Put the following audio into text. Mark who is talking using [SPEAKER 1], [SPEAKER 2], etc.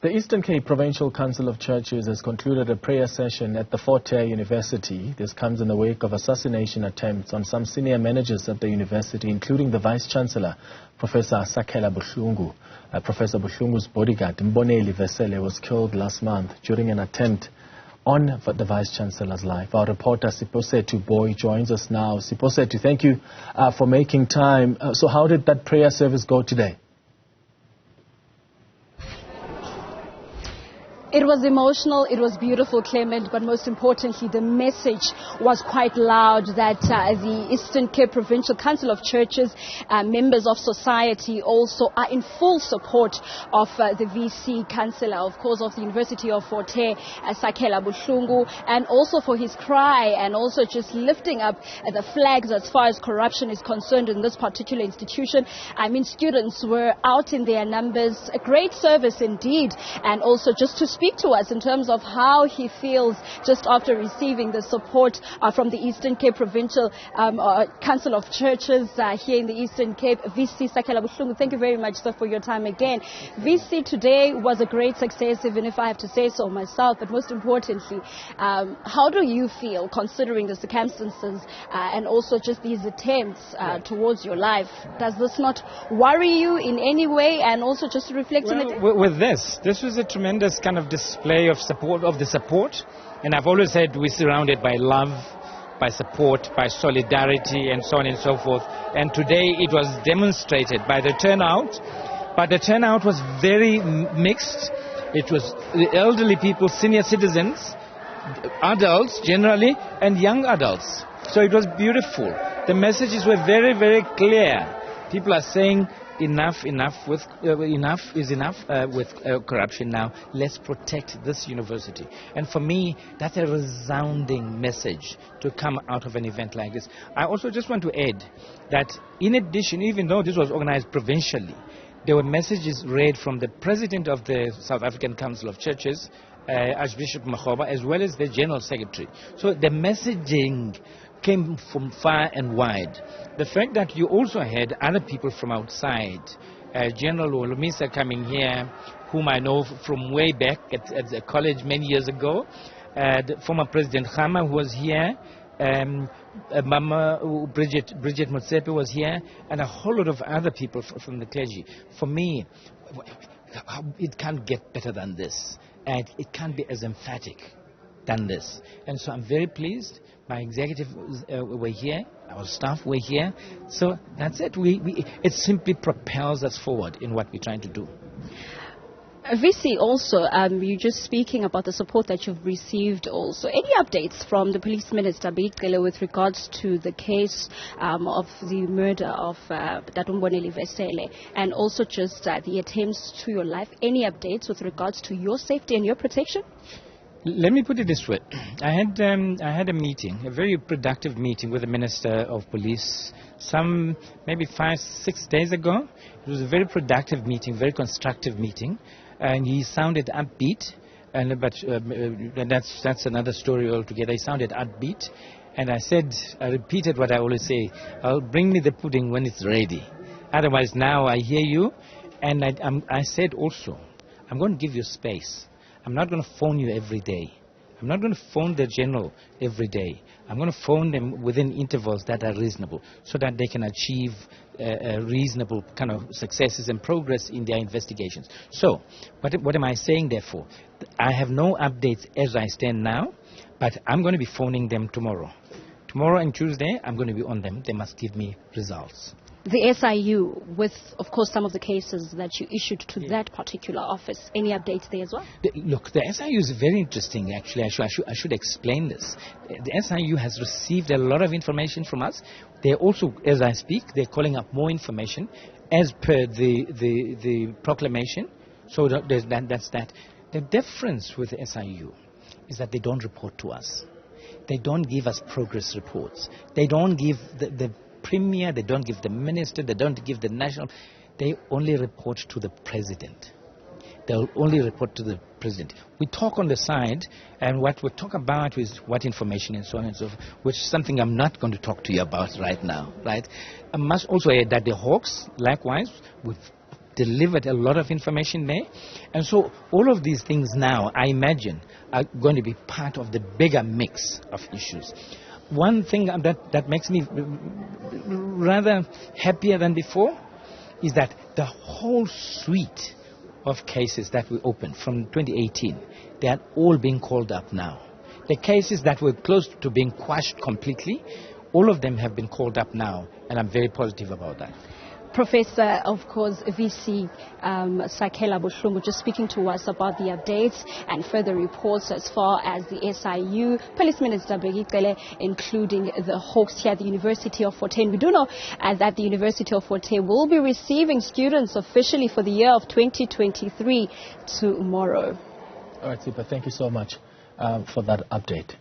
[SPEAKER 1] The Eastern Cape Provincial Council of Churches has concluded a prayer session at the Fort Hare University. This comes in the wake of assassination attempts on some senior managers at the university, including the Vice-Chancellor, Professor Sakhela Buhlungu. Professor Buhlungu's bodyguard, Mboneli Vesele, was killed last month during an attempt on the Vice-Chancellor's life. Our reporter Siphosethu Booi joins us now. Siphosethu, thank you for making time. So how did that prayer service go today?
[SPEAKER 2] It was emotional, it was beautiful, Clement, but most importantly, the message was quite loud that the Eastern Cape Provincial Council of Churches, members of society also are in full support of the Vice-Chancellor, of course, of the University of Fort Hare, Sakhela Buhlungu, and also for his cry and also just lifting up the flags as far as corruption is concerned in this particular institution. I mean, students were out in their numbers, a great service indeed, and also just to speak to us in terms of how he feels just after receiving the support from the Eastern Cape Provincial Council of Churches here in the Eastern Cape. VC Sakhela Buhlungu, thank you very much, sir, for your time again. VC, today was a great success, even if I have to say so myself, but most importantly, how do you feel considering the circumstances and also just these attempts towards your life? Does this not worry you in any way, and also just to reflect on it?
[SPEAKER 3] With this was a tremendous kind of display of support, and I've always said we're surrounded by love, by support, by solidarity, and so on and so forth. And today it was demonstrated by the turnout, but the turnout was very mixed. It was the elderly people, senior citizens, adults generally, and young adults. So it was beautiful. The messages were very, very clear. People are saying enough is enough with corruption now. Let's protect this university. And for me, that's a resounding message to come out of an event like this. I also just want to add that in addition, even though this was organized provincially, there were messages read from the president of the South African Council of Churches, Archbishop Makgoba, as well as the General Secretary. So the messaging came from far and wide. The fact that you also had other people from outside, General Olumisa coming here, whom I know from way back at the college many years ago, the former President Khama, who was here, Mama Bridget Motsepe was here, and a whole lot of other people from the clergy. For me, it can't get better than this, and it can't be as emphatic than this. And so I'm very pleased. My executives were here, our staff were here. So that's it. It simply propels us forward in what we're trying to do.
[SPEAKER 2] VC, also, you're just speaking about the support that you've received also. Any updates from the Police Minister, Mboneli, with regards to the case of the murder of Mboneli Vesele, and also just the attempts to your life? Any updates with regards to your safety and your protection?
[SPEAKER 3] Let me put it this way. I had a meeting, a very productive meeting with the Minister of Police maybe 5-6 days ago. It was a very productive meeting, very constructive meeting, and he sounded upbeat, but that's another story altogether. He sounded upbeat, and I repeated what I always say, I'll bring me the pudding when it's ready. Otherwise, now I hear you, and I said also, I'm going to give you space. I'm not going to phone you every day. I'm not going to phone the general every day. I'm going to phone them within intervals that are reasonable so that they can achieve reasonable kind of successes and progress in their investigations. So, what am I saying therefore? I have no updates as I stand now, but I'm going to be phoning them tomorrow. Tomorrow and Tuesday, I'm going to be on them. They must give me results.
[SPEAKER 2] The SIU, with, of course, some of the cases that you issued to that particular office. Any updates there as well?
[SPEAKER 3] Look, the SIU is very interesting, actually. I should explain this. The SIU has received a lot of information from us. They're also, as I speak, they're calling up more information as per the proclamation. So that's that. The difference with the SIU is that they don't report to us. They don't give us progress reports. They don't give the Premier, they don't give the minister, they don't give the national, they only report to the president. They'll only report to the president. We talk on the side, and what we talk about is what information and so on and so forth, which is something I'm not going to talk to you about right now, right? I must also add that the Hawks, likewise, we've delivered a lot of information there. And so all of these things now, I imagine, are going to be part of the bigger mix of issues. One thing that makes me rather happier than before is that the whole suite of cases that we opened from 2018, they are all being called up now. The cases that were close to being quashed completely, all of them have been called up now, and I'm very positive about that.
[SPEAKER 2] Professor, of course, VC Sakhela Buhlungu, just speaking to us about the updates and further reports as far as the SIU, Police Minister Bekele, including the hoax here at the University of Fort Hare. We do know that the University of Fort Hare will be receiving students officially for the year of 2023 tomorrow.
[SPEAKER 1] All right, Sipho, thank you so much for that update.